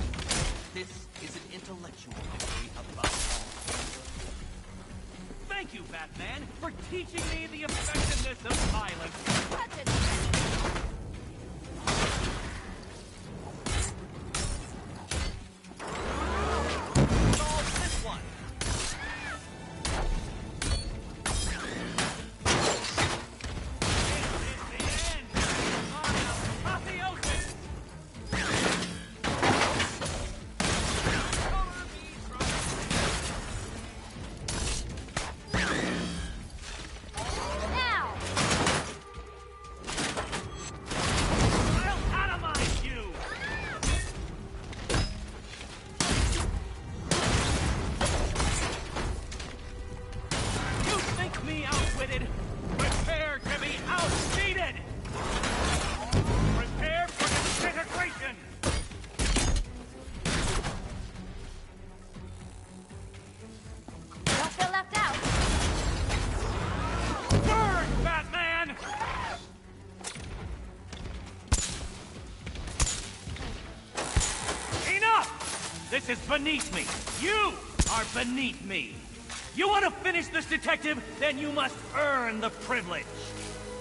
this is an intellectual victory above all. Thank you, Batman, for teaching me the effectiveness of violence. Touch it! Solve this one. This is the end. Apotheosis. Prepare to be outspeeded! Prepare for disintegration! Don't feel left out! Burn, Batman! Enough! This is beneath me! You are beneath me! You want to finish this, detective? Then you must earn the privilege.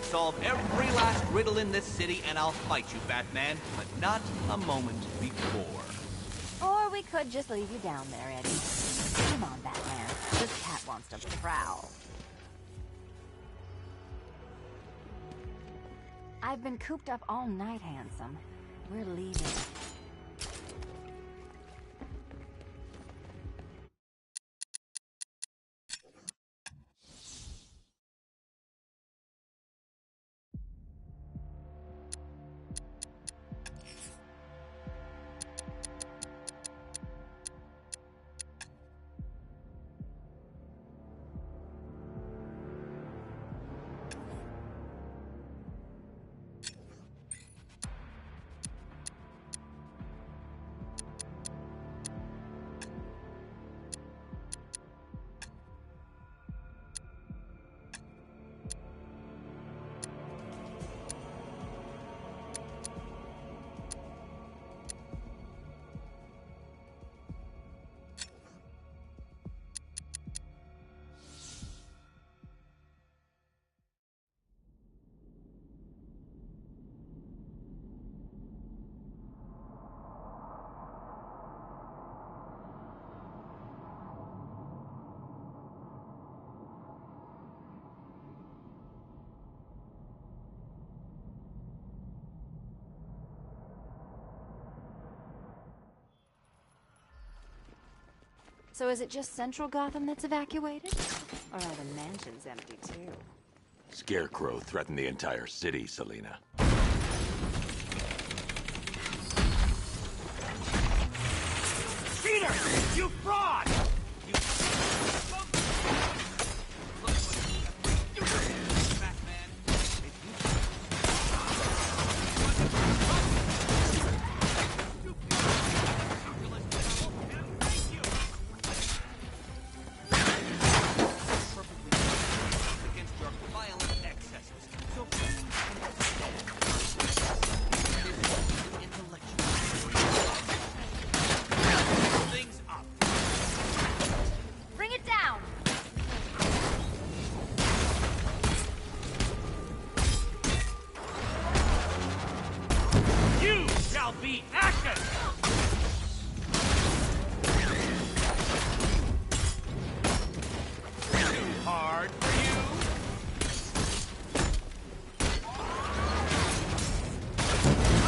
Solve every last riddle in this city and I'll fight you, Batman, but not a moment before. Or we could just leave you down there, Eddie. Come on, Batman. This cat wants to prowl. I've been cooped up all night, handsome. We're leaving. So is it just central Gotham that's evacuated? Or are the mansions empty too? Scarecrow threatened the entire city, Selina. Peter! You fraud! be ashes! Too hard for you?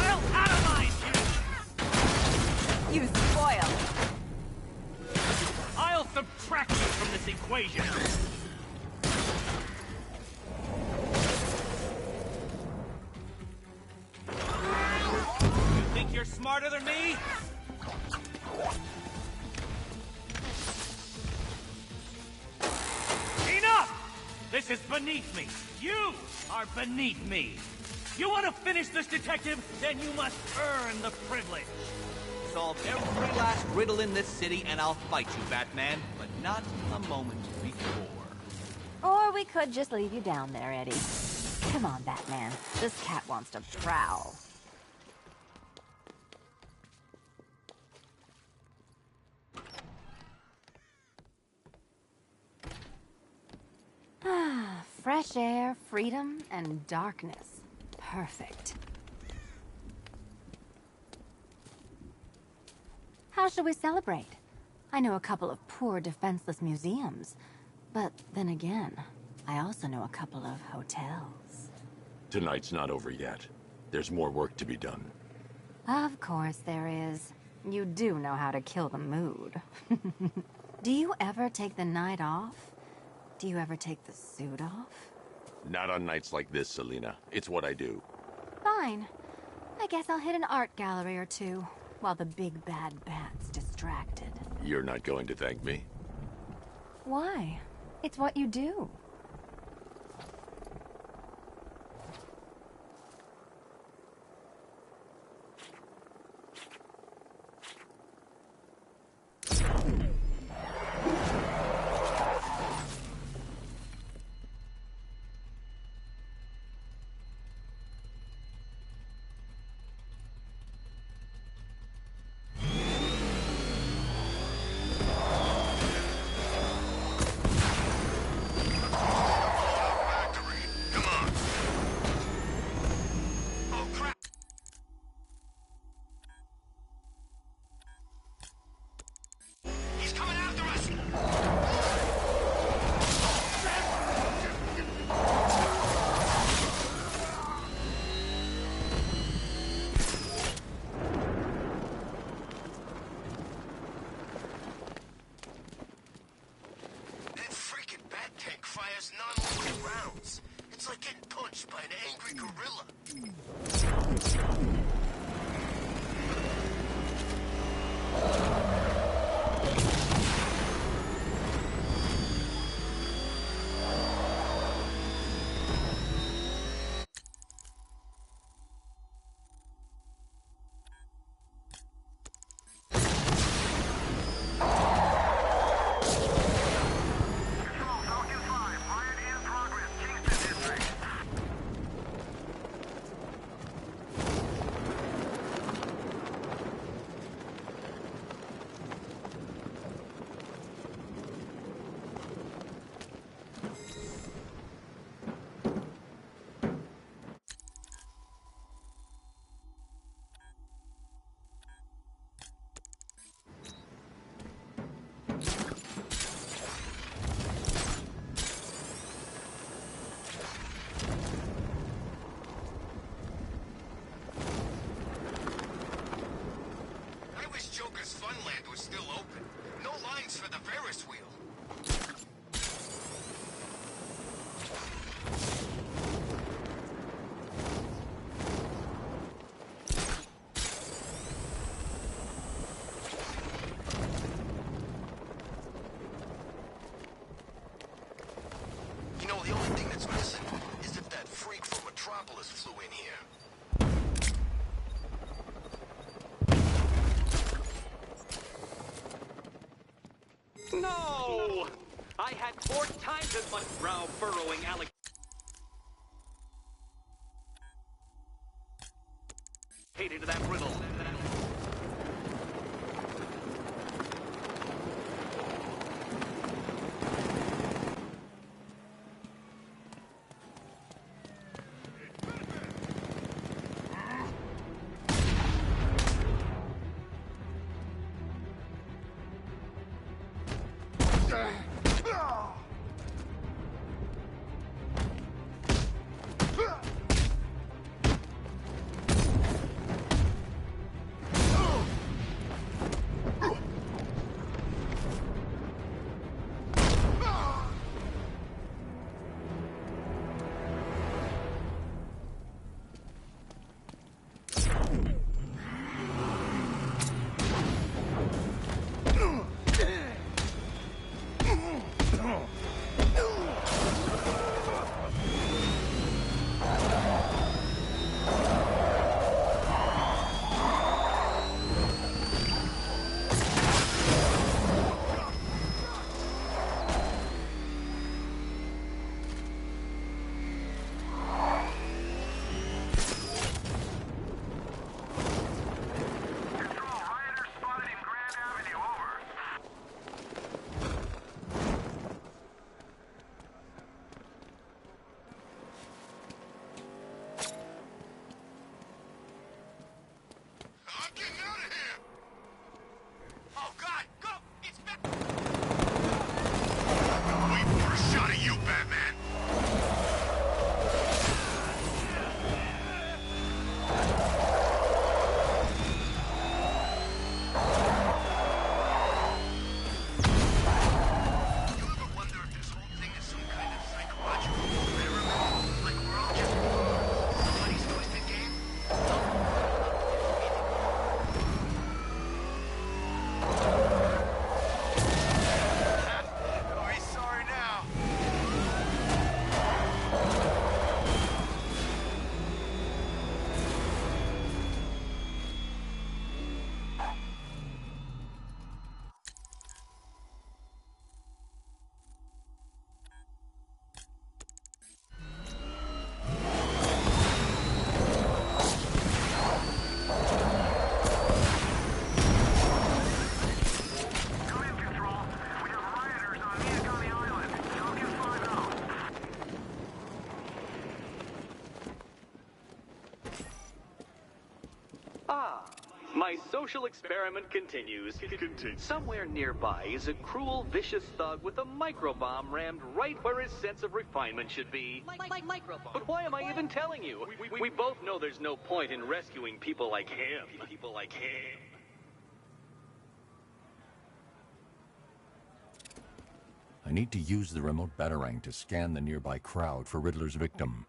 I'll atomize You spoil. you! I'll subtract you from this equation! You think you're smarter than me? Enough! This is beneath me. You are beneath me. You want to finish this, detective? Then you must earn the privilege. Solve every last riddle in this city and I'll fight you, Batman, but not a moment before. Or we could just leave you down there, Eddie. Come on, Batman. This cat wants to prowl. Ah, fresh air, freedom, and darkness. Perfect. How should we celebrate? I know a couple of poor, defenseless museums. But then again, I also know a couple of hotels. Tonight's not over yet. There's more work to be done. Of course there is. You do know how to kill the mood. Do you ever take the night off? Do you ever take the suit off? Not on nights like this, Selina. It's what I do. Fine. I guess I'll hit an art gallery or two, while the big bad bat's distracted. You're not going to thank me? Why? It's what you do. Funland was still open. No lines for the Ferris wheel. You know, the only thing that's missing is if that freak from Metropolis flew in here. No! I had 4 times as much brow-furrowing alligator into that riddle. My social experiment continues. Somewhere nearby is a cruel, vicious thug with a microbomb rammed right where his sense of refinement should be. Microbomb. But why am I even telling you? We both know there's no point in rescuing people like him. People like him. I need to use the remote batarang to scan the nearby crowd for Riddler's victim.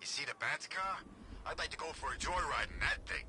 You see the Bat's car? I'd like to go for a joyride in that thing.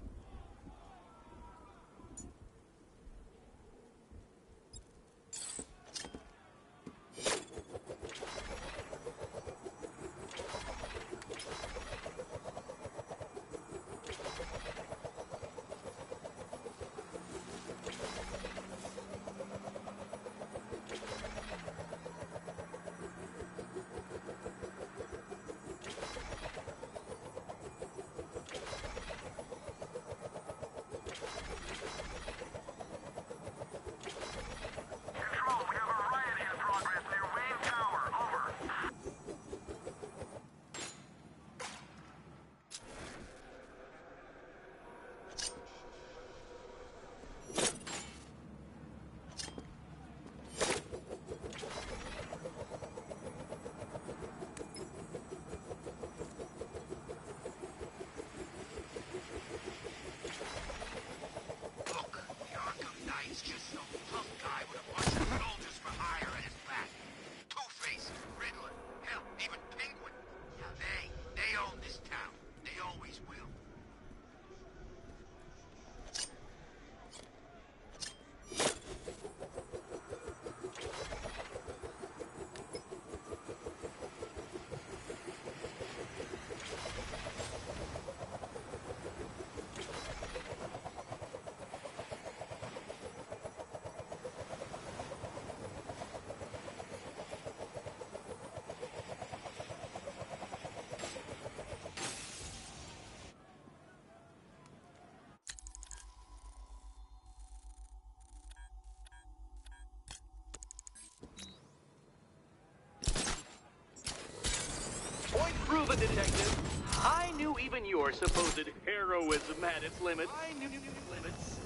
Point proven, detective. I knew even your supposed heroism had its limits. I knew limits.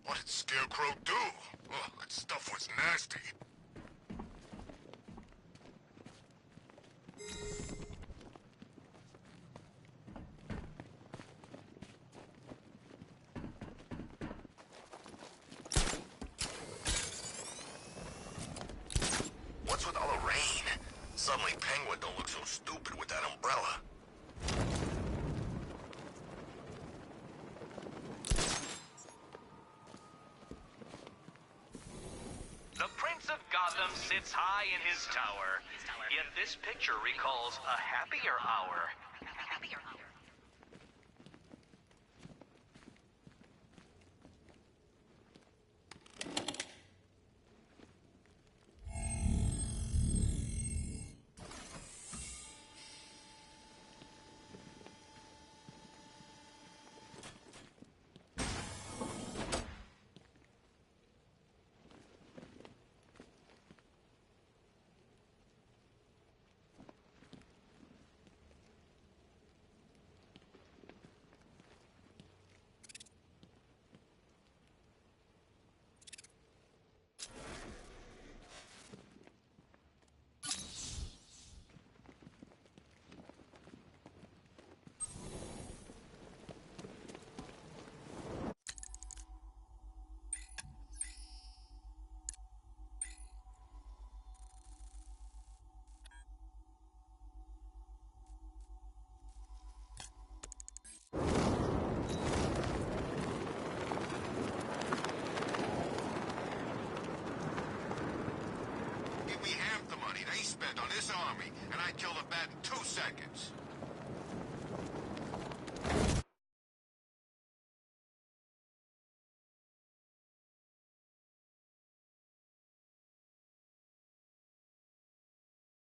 What did Scarecrow do? Oh, that stuff was nasty. What's with all the rain? Suddenly Penguin don't look so stupid with that umbrella. The Prince of Gotham sits high in his tower, yet this picture recalls a happier hour. Give me half the money they spent on this army, and I'd kill the Bat in 2 seconds.